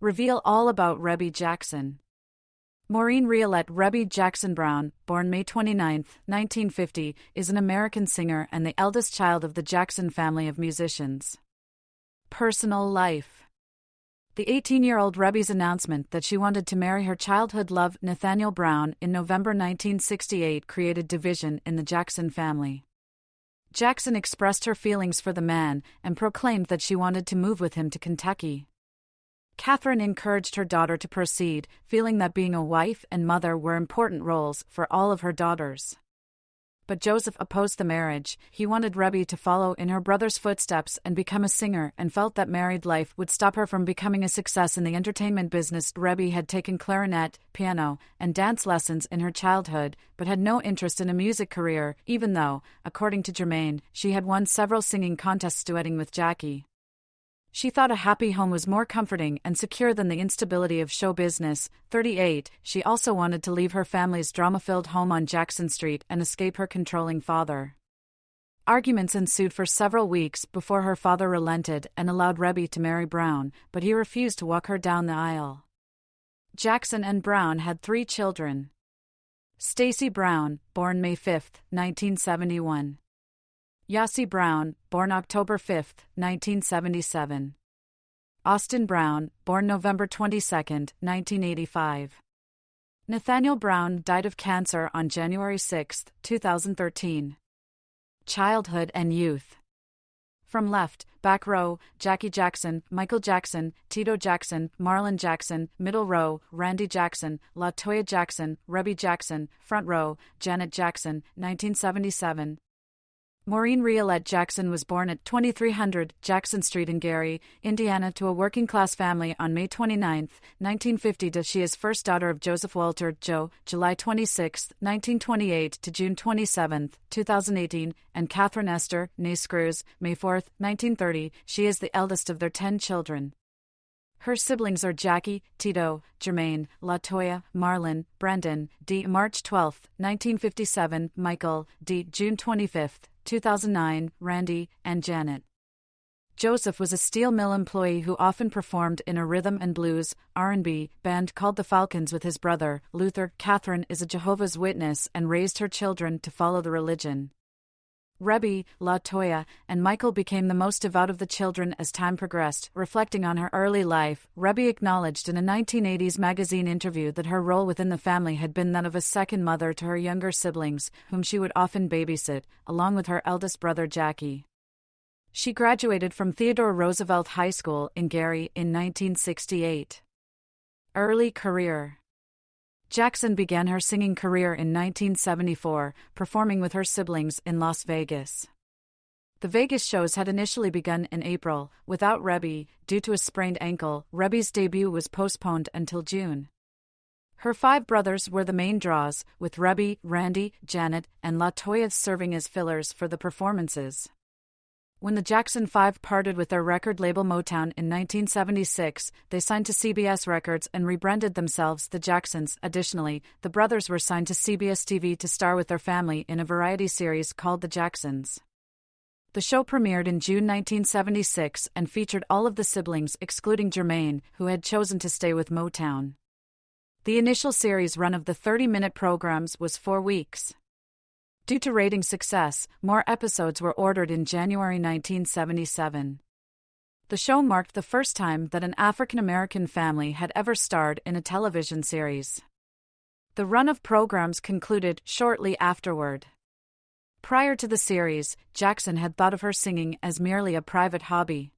Reveal all about Rebbie Jackson. Maureen Riolette Rebbie Jackson Brown, born May 29, 1950, is an American singer and the eldest child of the Jackson family of musicians. Personal life. The 18-year-old Rebbie's announcement that she wanted to marry her childhood love Nathaniel Brown in November 1968 created division in the Jackson family. Jackson expressed her feelings for the man and proclaimed that she wanted to move with him to Kentucky. Catherine encouraged her daughter to proceed, feeling that being a wife and mother were important roles for all of her daughters. But Joseph opposed the marriage. He wanted Rebbie to follow in her brother's footsteps and become a singer, and felt that married life would stop her from becoming a success in the entertainment business. Rebbie had taken clarinet, piano, and dance lessons in her childhood, but had no interest in a music career, even though, according to Jermaine, she had won several singing contests duetting with Jackie. She thought a happy home was more comforting and secure than the instability of show business. 38, she also wanted to leave her family's drama-filled home on Jackson Street and escape her controlling father. Arguments ensued for several weeks before her father relented and allowed Rebbie to marry Brown, but he refused to walk her down the aisle. Jackson and Brown had 3 children. Stacy Brown, born May 5, 1971. Yossi Brown, born October 5, 1977. Austin Brown, born November 22, 1985. Nathaniel Brown died of cancer on January 6, 2013. Childhood and youth. From left, back row, Jackie Jackson, Michael Jackson, Tito Jackson, Marlon Jackson, middle row, Randy Jackson, LaToya Jackson, Rebbie Jackson, front row, Janet Jackson, 1977. Maureen Riolette Jackson was born at 2300 Jackson Street in Gary, Indiana to a working-class family on May 29, 1950. She is first daughter of Joseph Walter Joe, July 26, 1928 to June 27, 2018, and Catherine Esther née Screws, May 4, 1930. She is the eldest of their 10 children. Her siblings are Jackie, Tito, Jermaine, LaToya, Marlon, Brendan, D. March 12, 1957, Michael, D. June 25, 2009, Randy, and Janet. Joseph was a steel mill employee who often performed in a rhythm and blues, R&B, band called the Falcons with his brother, Luther. Catherine is a Jehovah's Witness and raised her children to follow the religion. Rebbie, LaToya, and Michael became the most devout of the children as time progressed. Reflecting on her early life, Rebbie acknowledged in a 1980s magazine interview that her role within the family had been that of a second mother to her younger siblings, whom she would often babysit, along with her eldest brother Jackie. She graduated from Theodore Roosevelt High School in Gary in 1968. Early career. Jackson began her singing career in 1974, performing with her siblings in Las Vegas. The Vegas shows had initially begun in April. Without Rebbie, due to a sprained ankle, Rebbie's debut was postponed until June. Her 5 brothers were the main draws, with Rebbie, Randy, Janet, and LaToya serving as fillers for the performances. When the Jackson 5 parted with their record label Motown in 1976, they signed to CBS Records and rebranded themselves the Jacksons. Additionally, the brothers were signed to CBS TV to star with their family in a variety series called The Jacksons. The show premiered in June 1976 and featured all of the siblings excluding Jermaine, who had chosen to stay with Motown. The initial series run of the 30-minute programs was 4 weeks. Due to rating success, more episodes were ordered in January 1977. The show marked the first time that an African-American family had ever starred in a television series. The run of programs concluded shortly afterward. Prior to the series, Jackson had thought of her singing as merely a private hobby.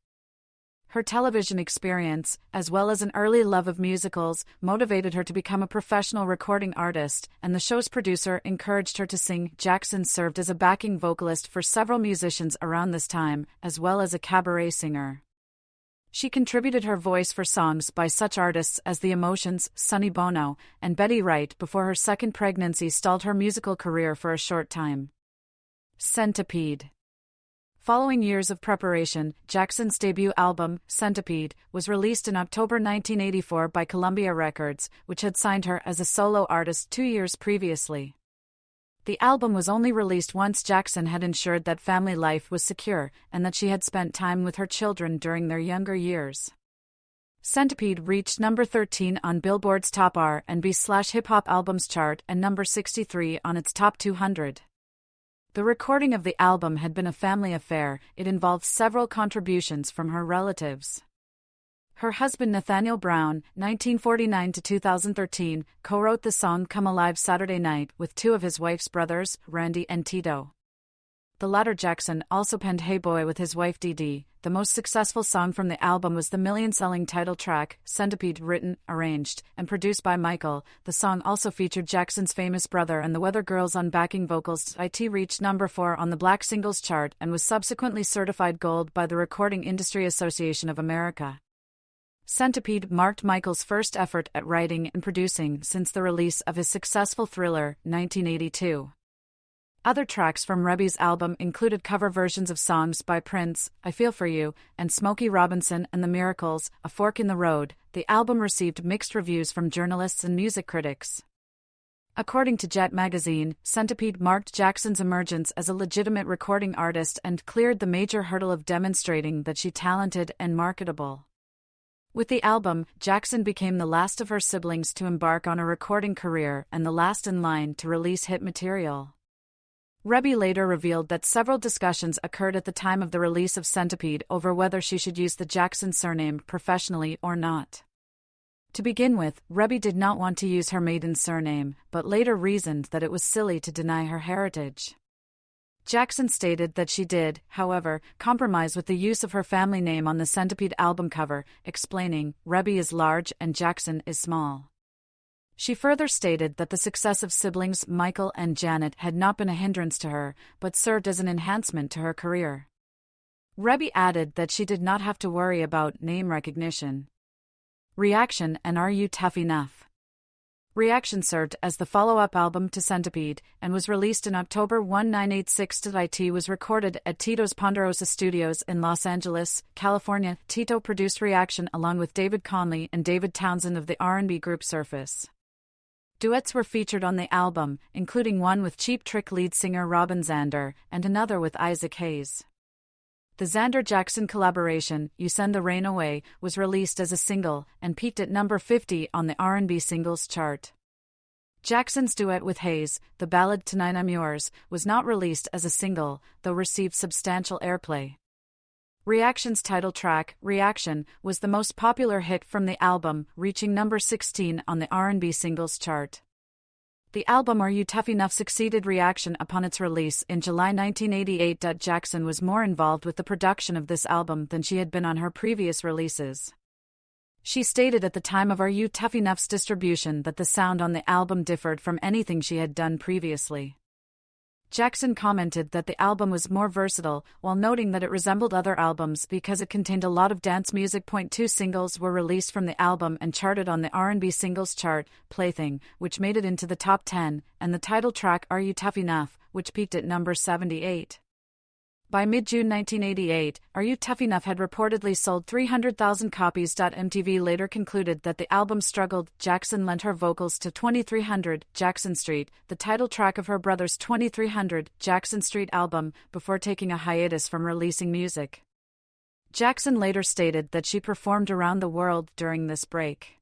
Her television experience, as well as an early love of musicals, motivated her to become a professional recording artist, and the show's producer encouraged her to sing. Jackson served as a backing vocalist for several musicians around this time, as well as a cabaret singer. She contributed her voice for songs by such artists as The Emotions, Sonny Bono, and Betty Wright before her second pregnancy stalled her musical career for a short time. Centipede. Following years of preparation, Jackson's debut album, Centipede, was released in October 1984 by Columbia Records, which had signed her as a solo artist 2 years previously. The album was only released once Jackson had ensured that family life was secure and that she had spent time with her children during their younger years. Centipede reached number 13 on Billboard's top R&B/hip hop albums chart and number 63 on its top 200. The recording of the album had been a family affair. It involved several contributions from her relatives. Her husband Nathaniel Brown, 1949 to 2013, co-wrote the song Come Alive Saturday Night with two of his wife's brothers, Randy and Tito. The latter, Jackson, also penned Hey Boy with his wife Dee Dee. The most successful song from the album was the million-selling title track, Centipede, written, arranged, and produced by Michael. The song also featured Jackson's famous brother and the Weather Girls on backing vocals. It reached number 4 on the Black Singles Chart and was subsequently certified gold by the Recording Industry Association of America. Centipede marked Michael's first effort at writing and producing since the release of his successful Thriller, 1982. Other tracks from Rebbie's album included cover versions of songs by Prince, I Feel For You, and Smokey Robinson and the Miracles, A Fork in the Road. The album received mixed reviews from journalists and music critics. According to Jet magazine, Centipede marked Jackson's emergence as a legitimate recording artist and cleared the major hurdle of demonstrating that she's talented and marketable. With the album, Jackson became the last of her siblings to embark on a recording career and the last in line to release hit material. Rebbie later revealed that several discussions occurred at the time of the release of Centipede over whether she should use the Jackson surname professionally or not. To begin with, Rebbie did not want to use her maiden surname, but later reasoned that it was silly to deny her heritage. Jackson stated that she did, however, compromise with the use of her family name on the Centipede album cover, explaining, Rebbie is large and Jackson is small. She further stated that the success of siblings Michael and Janet had not been a hindrance to her, but served as an enhancement to her career. Rebbie added that she did not have to worry about name recognition. Reaction and R U Tuff Enuff. Reaction served as the follow-up album to Centipede and was released in October 1986. It was recorded at Tito's Ponderosa Studios in Los Angeles, California. Tito produced Reaction along with David Conley and David Townsend of the R&B group Surface. Duets were featured on the album, including one with Cheap Trick lead singer Robin Zander and another with Isaac Hayes. The Zander-Jackson collaboration, You Send the Rain Away, was released as a single and peaked at number 50 on the R&B singles chart. Jackson's duet with Hayes, the ballad Tonight I'm Yours, was not released as a single, though received substantial airplay. Reaction's title track, Reaction, was the most popular hit from the album, reaching number 16 on the R&B singles chart. The album R U Tuff Enuff succeeded Reaction upon its release in July 1988. Jackson was more involved with the production of this album than she had been on her previous releases. She stated at the time of R U Tuff Enuff's distribution that the sound on the album differed from anything she had done previously. Jackson commented that the album was more versatile, while noting that it resembled other albums because it contained a lot of dance music. 2 singles were released from the album and charted on the R&B singles chart, Plaything, which made it into the top 10, and the title track R U Tuff Enuff, which peaked at number 78. By mid-June 1988, R U Tuff Enuff had reportedly sold 300,000 copies. MTV later concluded that the album struggled. Jackson lent her vocals to 2300 Jackson Street, the title track of her brother's 2300 Jackson Street album, before taking a hiatus from releasing music. Jackson later stated that she performed around the world during this break.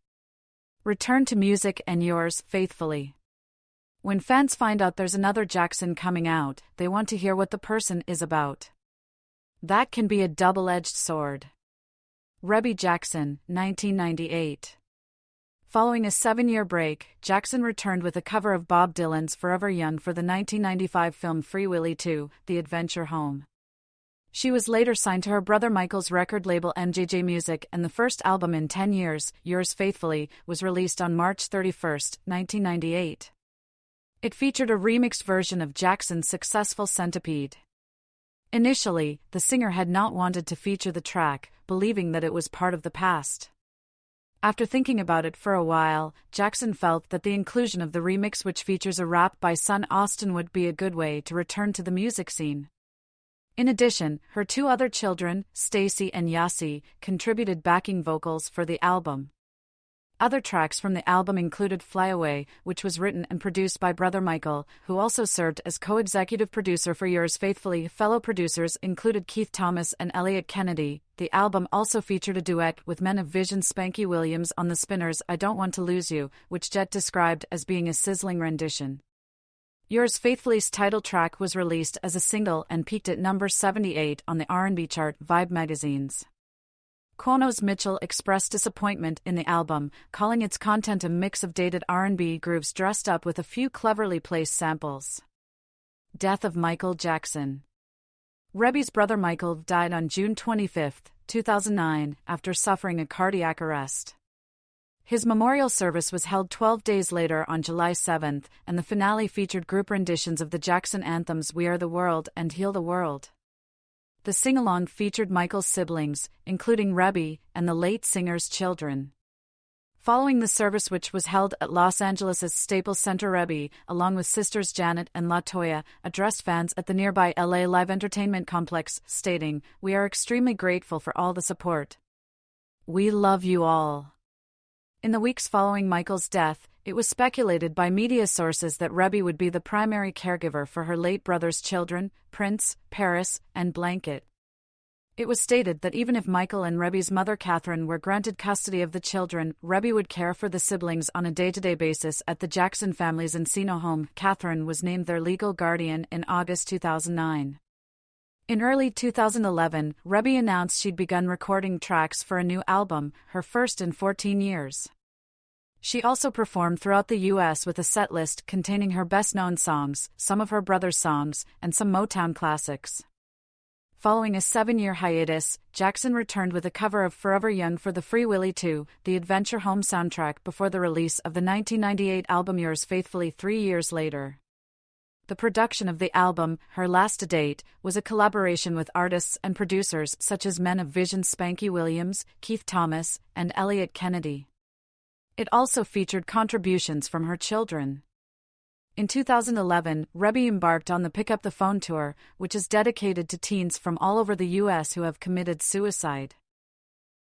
Return to music and Yours Faithfully. When fans find out there's another Jackson coming out, they want to hear what the person is about. That can be a double-edged sword. Rebbie Jackson, 1998. Following a 7-year break, Jackson returned with a cover of Bob Dylan's Forever Young for the 1995 film Free Willy 2, The Adventure Home. She was later signed to her brother Michael's record label MJJ Music, and the first album in 10 years, Yours Faithfully, was released on March 31, 1998. It featured a remixed version of Jackson's successful Centipede. Initially, the singer had not wanted to feature the track, believing that it was part of the past. After thinking about it for a while, Jackson felt that the inclusion of the remix, which features a rap by son Austin, would be a good way to return to the music scene. In addition, her 2 other children, Stacy and Yasi, contributed backing vocals for the album. Other tracks from the album included Fly Away, which was written and produced by brother Michael, who also served as co-executive producer for Yours Faithfully. Fellow producers included Keith Thomas and Elliot Kennedy. The album also featured a duet with Men of Vision Spanky Williams on the Spinners' I Don't Want to Lose You, which Jet described as being a sizzling rendition. Yours Faithfully's title track was released as a single and peaked at number 78 on the R&B chart Vibe magazine's. Quono's Mitchell expressed disappointment in the album, calling its content a mix of dated R&B grooves dressed up with a few cleverly placed samples. Death of Michael Jackson. Rebbie's brother Michael died on June 25, 2009, after suffering a cardiac arrest. His memorial service was held 12 days later on July 7, and the finale featured group renditions of the Jackson anthems We Are the World and Heal the World. The sing-along featured Michael's siblings, including Rebbie, and the late singer's children. Following the service, which was held at Los Angeles' Staples Center, Rebbie, along with sisters Janet and LaToya, addressed fans at the nearby LA Live Entertainment Complex, stating, "We are extremely grateful for all the support. We love you all." In the weeks following Michael's death, it was speculated by media sources that Rebbie would be the primary caregiver for her late brother's children, Prince, Paris, and Blanket. It was stated that even if Michael and Rebbie's mother Catherine were granted custody of the children, Rebbie would care for the siblings on a day-to-day basis at the Jackson family's Encino home. Catherine was named their legal guardian in August 2009. In early 2011, Rebbie announced she'd begun recording tracks for a new album, her first in 14 years. She also performed throughout the U.S. with a setlist containing her best-known songs, some of her brother's songs, and some Motown classics. Following a 7-year hiatus, Jackson returned with a cover of Forever Young for the Free Willy 2, the Adventure Home soundtrack, before the release of the 1998 album Yours Faithfully 3 years later. The production of the album, her last to date, was a collaboration with artists and producers such as Men of Vision Spanky Williams, Keith Thomas, and Elliot Kennedy. It also featured contributions from her children. In 2011, Rebbie embarked on the Pick Up the Phone tour, which is dedicated to teens from all over the U.S. who have committed suicide.